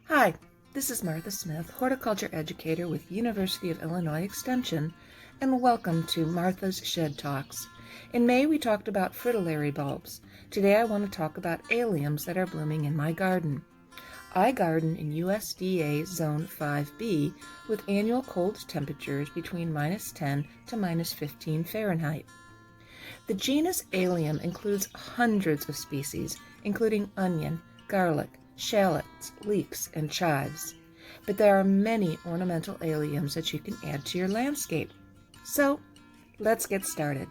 Hi, this is Martha Smith, horticulture educator with University of Illinois Extension, and welcome to Martha's Shed Talks. In May, we talked about fritillary bulbs. Today, I want to talk about alliums that are blooming in my garden. I garden in USDA Zone 5B with annual cold temperatures between -10 to -15 Fahrenheit. The genus Allium includes hundreds of species, including onion, garlic, shallots, leeks, and chives. But there are many ornamental alliums that you can add to your landscape. So, let's get started.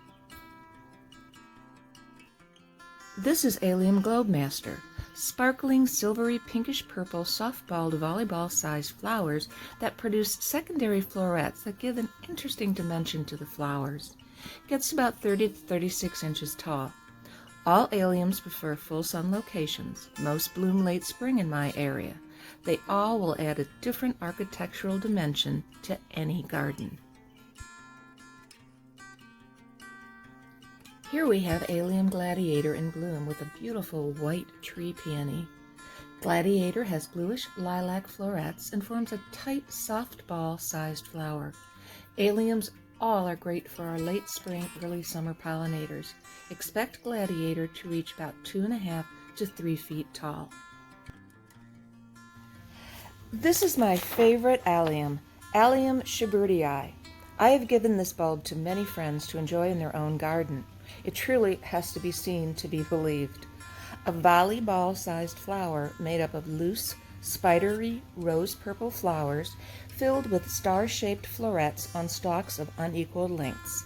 This is Allium Globemaster, sparkling silvery pinkish-purple softballed volleyball-sized flowers that produce secondary florets that give an interesting dimension to the flowers. Gets about 30 to 36 inches tall. All alliums prefer full sun locations. Most bloom late spring in my area. They all will add a different architectural dimension to any garden. Here we have Allium Gladiator in bloom with a beautiful white tree peony. Gladiator has bluish lilac florets and forms a tight softball-sized flower. Alliums all are great for our late spring, early summer pollinators. Expect Gladiator to reach about 2.5 to 3 feet tall. This is my favorite allium, Allium SCHUBERTII. I have given this bulb to many friends to enjoy in their own garden. It truly has to be seen to be believed. A volleyball-sized flower made up of loose, spidery, rose-purple flowers filled with star-shaped florets on stalks of unequal lengths.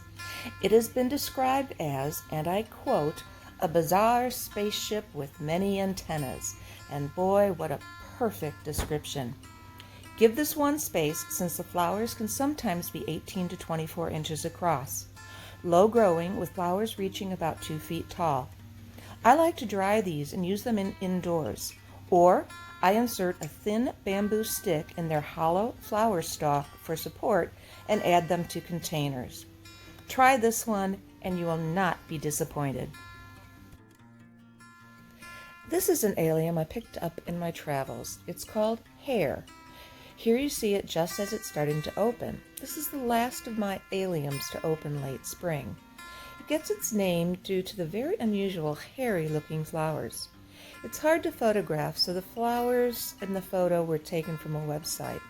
It has been described as, and I quote, a bizarre spaceship with many antennas. And boy, what a perfect description. Give this one space since the flowers can sometimes be 18 to 24 inches across. Low growing with flowers reaching about 2 feet tall. I like to dry these and use them indoors. Or I insert a thin bamboo stick in their hollow flower stalk for support and add them to containers. Try this one and you will not be disappointed. This is an allium I picked up in my travels. It's called Hair. Here you see it just as it's starting to open. This is the last of my alliums to open late spring. It gets its name due to the very unusual hairy-looking flowers. It's hard to photograph, so the flowers in the photo were taken from a website.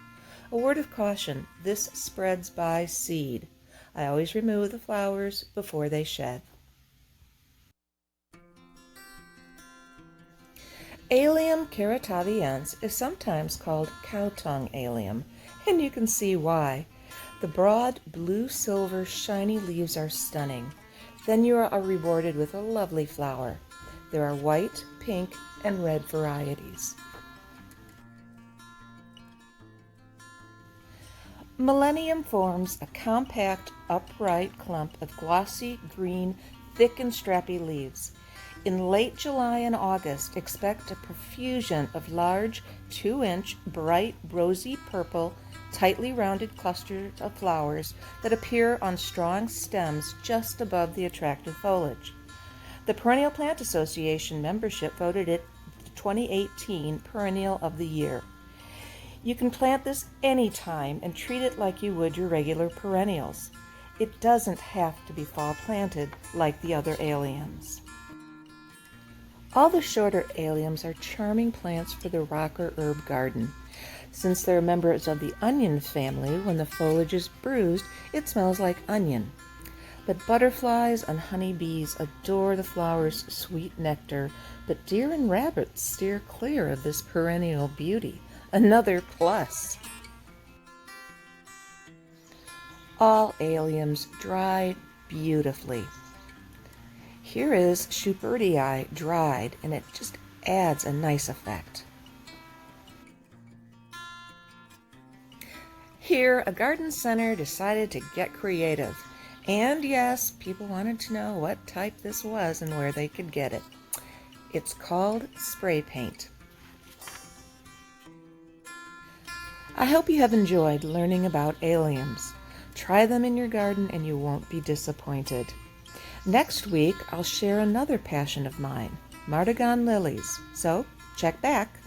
A word of caution, this spreads by seed. I always remove the flowers before they shed. Allium KARATAVIENSE is sometimes called cow-tongue allium, and you can see why. The broad, blue-silver, shiny leaves are stunning. Then you are rewarded with a lovely flower. There are white, pink, and red varieties. Millennium forms a compact, upright clump of glossy, green, thick and strappy leaves. In late July and August, expect a profusion of large, 2-inch, bright, rosy purple, tightly rounded clusters of flowers that appear on strong stems just above the attractive foliage. The Perennial Plant Association membership voted it the 2018 Perennial of the Year. You can plant this anytime and treat it like you would your regular perennials. It doesn't have to be fall planted like the other alliums. All the shorter alliums are charming plants for the rock or herb garden. Since they're members of the onion family, when the foliage is bruised, it smells like onion. But butterflies and honeybees adore the flower's sweet nectar, but deer and rabbits steer clear of this perennial beauty. Another plus. All alliums dry beautifully. Here is SCHUBERTII dried, and it just adds a nice effect. Here, a garden center decided to get creative. And yes, people wanted to know what type this was and where they could get it. It's called spray paint. I hope you have enjoyed learning about alliums. Try them in your garden and you won't be disappointed. Next week, I'll share another passion of mine, Martagon lilies. So, check back.